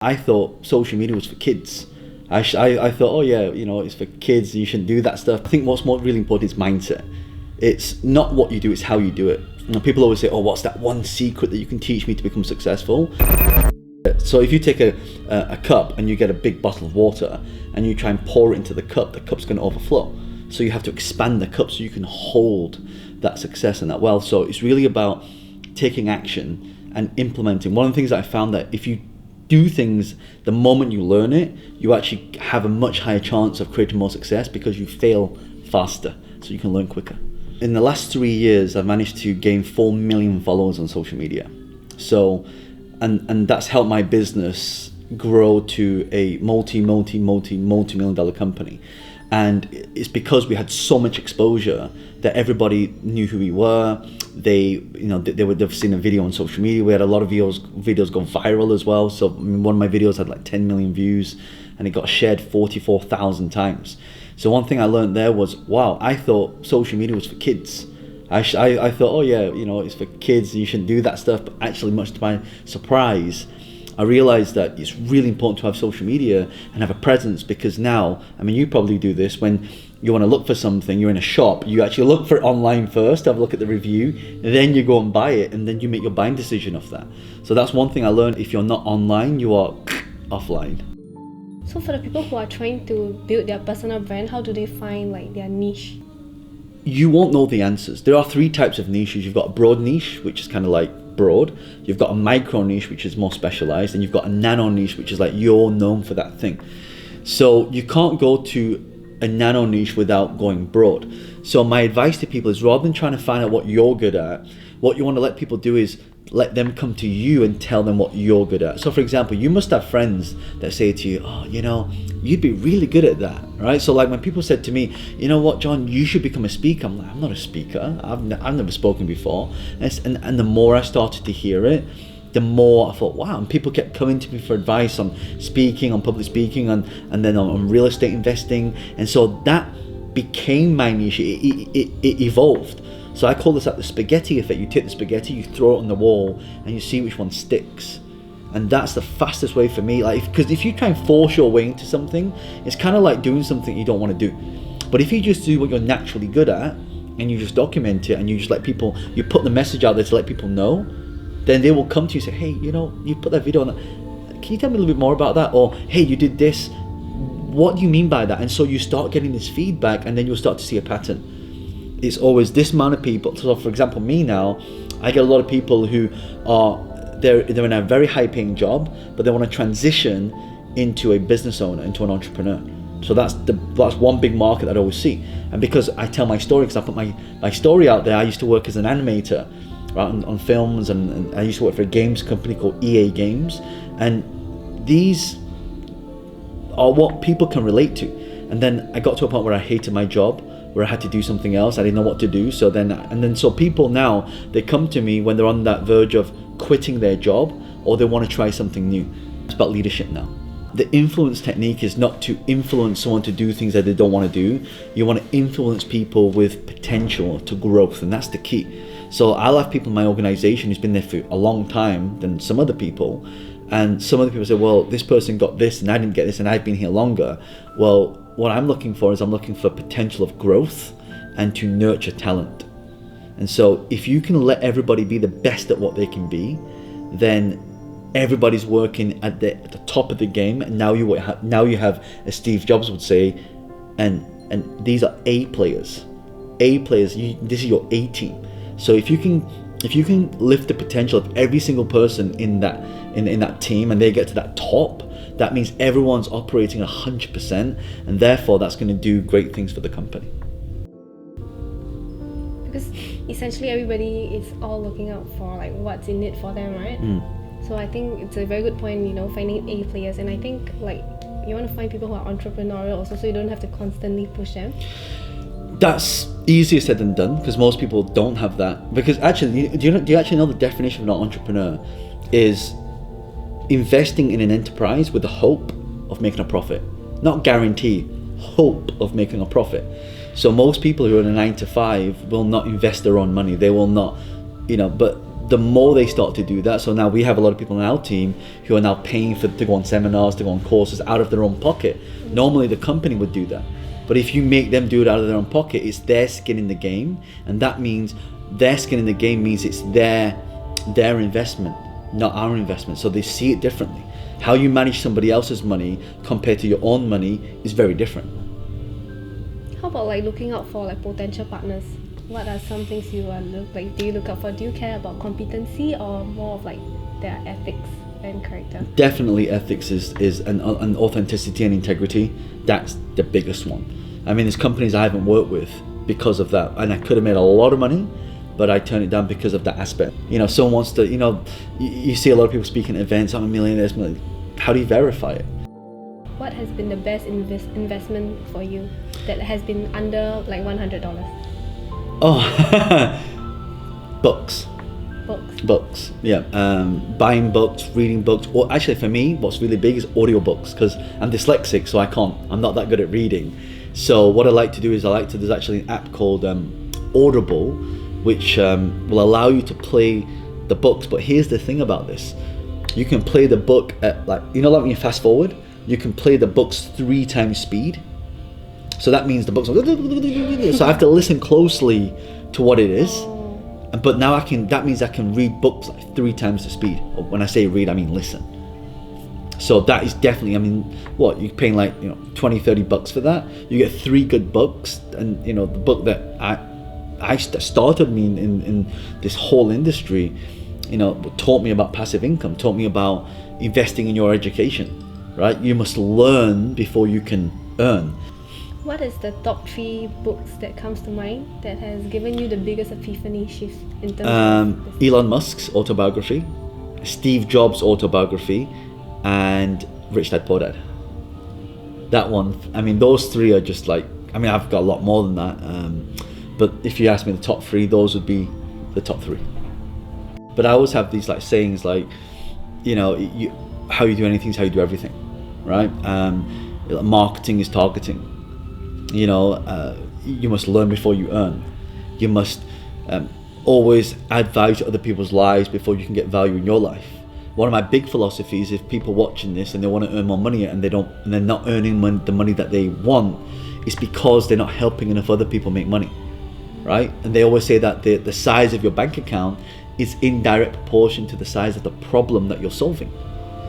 I thought social media was for kids. I thought, oh yeah, it's for kids, you shouldn't do that stuff. I think what's really important is mindset. It's not what you do, it's how you do it. People always say, oh, what's that one secret that you can teach me to become successful? So if you take a cup and you get a big bottle of water and you try and pour it into the cup's going to overflow. So you have to expand the cup so you can hold that success and that wealth. So it's really about taking action and implementing. One of the things that I found that if you do things the moment you learn it, you actually have a much higher chance of creating more success because you fail faster, so you can learn quicker. In the last 3 years, I've managed to gain 4 million followers on social media. So, and that's helped my business grow to a multi-million dollar company. And it's because we had so much exposure that everybody knew who we were. They've seen a video on social media. We had a lot of videos go viral as well. So one of my videos had like 10 million views and it got shared 44,000 times. So one thing I learned there was, wow, I thought social media was for kids. I thought, oh yeah, it's for kids, you shouldn't do that stuff. But actually, much to my surprise, I realized that it's really important to have social media and have a presence, because now, you probably do this when you want to look for something, you're in a shop, you actually look for it online first, have a look at the review, and then you go and buy it, and then you make your buying decision off that. So that's one thing I learned. If you're not online, you are offline. So for the people who are trying to build their personal brand, how do they find their niche? You won't know the answers. There are 3 types of niches. You've got a broad niche, which is kind of like broad. You've got a micro niche, which is more specialized, and you've got a nano niche, which is like you're known for that thing. So you can't go to a nano niche without going broad. So my advice to people is, rather than trying to find out what you're good at, what you want to let people do is let them come to you and tell them what you're good at. So for example, you must have friends that say to you, oh, you'd be really good at that, right? So like when people said to me, you know what, John, you should become a speaker. I'm like, I'm not a speaker. I've never spoken before. And the more I started to hear it, the more I thought, wow. And people kept coming to me for advice on speaking, on public speaking, and then on real estate investing. And so that became my niche. It evolved. So I call this the spaghetti effect. You take the spaghetti, you throw it on the wall, and you see which one sticks. And that's the fastest way for me. Because if you try and force your way into something, it's kind of like doing something you don't want to do. But if you just do what you're naturally good at, and you just document it, and you just let people, you put the message out there to let people know, then they will come to you and say, hey, you put that video on that. Can you tell me a little bit more about that? Or, hey, you did this. What do you mean by that? And so you start getting this feedback, and then you'll start to see a pattern. It's always this amount of people. So for example, me now, I get a lot of people who are, they're in a very high paying job, but they want to transition into a business owner, into an entrepreneur. So that's one big market that I always see. And because I tell my story, because I put my story out there, I used to work as an animator, right, on films, and I used to work for a games company called EA Games. And these are what people can relate to. And then I got to a point where I hated my job, where I had to do something else. I didn't know what to do. So people now, they come to me when they're on that verge of quitting their job, or they want to try something new. It's about leadership now. The influence technique is not to influence someone to do things that they don't want to do. You want to influence people with potential to growth, and that's the key. So I'll have people in my organization who's been there for a long time than some other people, and some other people say, well, this person got this and I didn't get this and I've been here longer. Well, what I'm looking for is I'm looking for potential of growth and to nurture talent. And so if you can let everybody be the best at what they can be, then everybody's working at the top of the game. And now you have, as Steve Jobs would say, and these are A players. This is your A team. So if you can lift the potential of every single person in that team, and they get to that top, that means everyone's operating 100%, and therefore that's going to do great things for the company. Because essentially everybody is all looking out for what's in it for them, right? So I think it's a very good point, finding A players. And I think you want to find people who are entrepreneurial also, so you don't have to constantly push them. That's easier said than done, because most people don't have that. Because actually, do you actually know the definition of an entrepreneur is investing in an enterprise with the hope of making a profit, not guarantee, hope of making a profit. So most people who are in a 9 to 5 will not invest their own money. They will not, but the more they start to do that, so now we have a lot of people on our team who are now paying to go on seminars, to go on courses out of their own pocket. Normally the company would do that, but if you make them do it out of their own pocket, it's their skin in the game, and that means their skin in the game means it's their investment, not our investment. So they see it differently. How you manage somebody else's money compared to your own money is very different. How about like looking out for like potential partners? What are some things you do you look out for? Do you care about competency or more of like their ethics and character? Definitely ethics is an authenticity and integrity. That's the biggest one. I mean, there's companies I haven't worked with because of that, and I could have made a lot of money, but I turned it down because of that aspect. Someone wants to, you see a lot of people speaking at events, I'm a millionaire. How do you verify it? What has been the best investment for you that has been under like $100? Oh, books. Books. Yeah. Buying books, reading books, or actually for me, what's really big is audiobooks, because I'm dyslexic, so I'm not that good at reading. So what I like to do is there's actually an app called Audible, which will allow you to play the books. But here's the thing about this: you can play the book at like when you fast forward, you can play the books 3 times speed. So that means the books are, so I have to listen closely to what it is. But now that means I can read books like 3 times the speed. When I say read, I mean listen. So that is definitely, you're paying like, $20-30 for that. You get 3 good books, and the book that I started me in this whole industry, taught me about passive income, taught me about investing in your education, right? You must learn before you can earn. What is the top 3 books that comes to mind that has given you the biggest epiphany shift in terms of Elon Musk's autobiography, Steve Jobs' autobiography, and Rich Dad Poor Dad. That one, those 3 are just like, I've got a lot more than that, but if you ask me the top 3, those would be the top 3. But I always have these like sayings like, how you do anything is how you do everything, right? Marketing is targeting. You must learn before you earn. You must always add value to other people's lives before you can get value in your life. One of my big philosophies, if people watching this and they want to earn more money and they're not earning the money that they want, it's because they're not helping enough other people make money, right? And they always say that the size of your bank account is in direct proportion to the size of the problem that you're solving.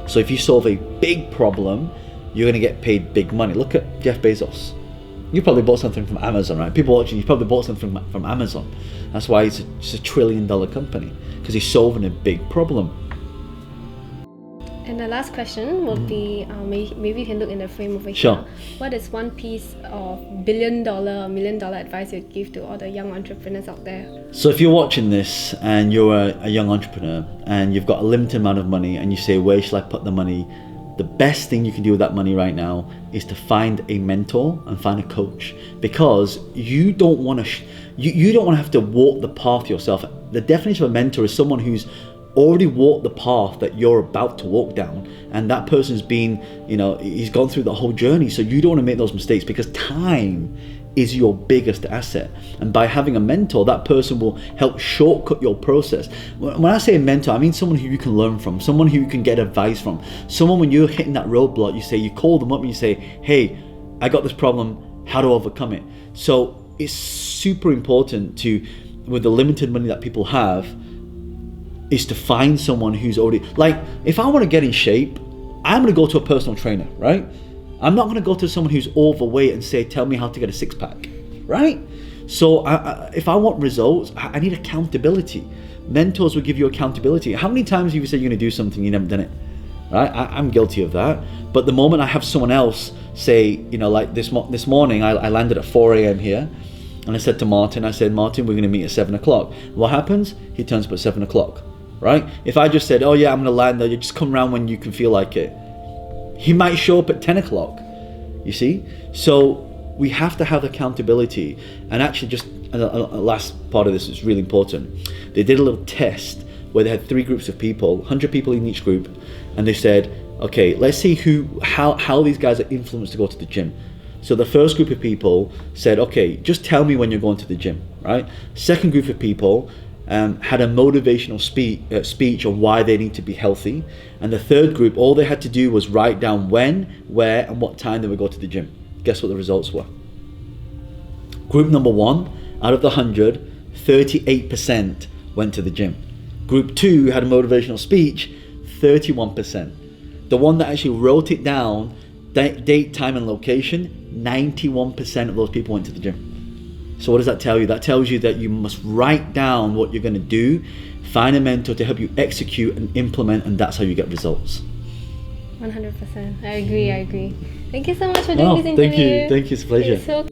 So if you solve a big problem, you're going to get paid big money. Look at Jeff Bezos. You probably bought something from Amazon, right? People watching, you probably bought something from Amazon. That's why it's a $1 trillion company, because he's solving a big problem. And the last question would be, maybe you can look in the frame over here. Sure. What is one piece of $1 billion or $1 million advice you'd give to all the young entrepreneurs out there? So if you're watching this and you're a young entrepreneur and you've got a limited amount of money and you say, where shall I put the money? The best thing you can do with that money right now is to find a mentor and find a coach, because you don't want to you don't want to have to walk the path yourself. The definition of a mentor is someone who's already walked the path that you're about to walk down, and that person's been, he's gone through the whole journey. So you don't want to make those mistakes, because time is your biggest asset, and by having a mentor, that person will help shortcut your process. When I say a mentor, I mean someone who you can learn from, someone who you can get advice from, someone when you're hitting that roadblock, you call them up and you say, hey, I got this problem, how to overcome it. So it's super important to, with the limited money that people have, is to find someone who's already, like, if I want to get in shape, I'm going to go to a personal trainer, right? I'm not going to go to someone who's overweight and say, tell me how to get a 6-pack, right? So if I want results, I need accountability. Mentors will give you accountability. How many times have you said you're going to do something, you never done it, right? I'm guilty of that. But the moment I have someone else say, like this morning, I landed at 4 a.m. here, and I said to Martin, Martin, we're going to meet at 7 o'clock. What happens? He turns up at 7 o'clock, right? If I just said, oh yeah, I'm going to land there, you just come around when you can feel like it, he might show up at 10 o'clock, you see? So we have to have accountability. And actually, just a last part of this is really important. They did a little test where they had 3 groups of people, 100 people in each group, and they said, okay, let's see how these guys are influenced to go to the gym. So the first group of people said, okay, just tell me when you're going to the gym, right? Second group of people, had a motivational speech on why they need to be healthy. And the third group, all they had to do was write down when, where, and what time they would go to the gym. Guess what the results were? Group number 1, out of the 100, 38% went to the gym. Group 2 had a motivational speech, 31%. The one that actually wrote it down, date, time, and location, 91% of those people went to the gym. So what does that tell you? That tells you that you must write down what you're going to do, find a mentor to help you execute and implement, and that's how you get results. 100%. I agree. Thank you so much for doing this interview. Thank you. It's a pleasure. It's so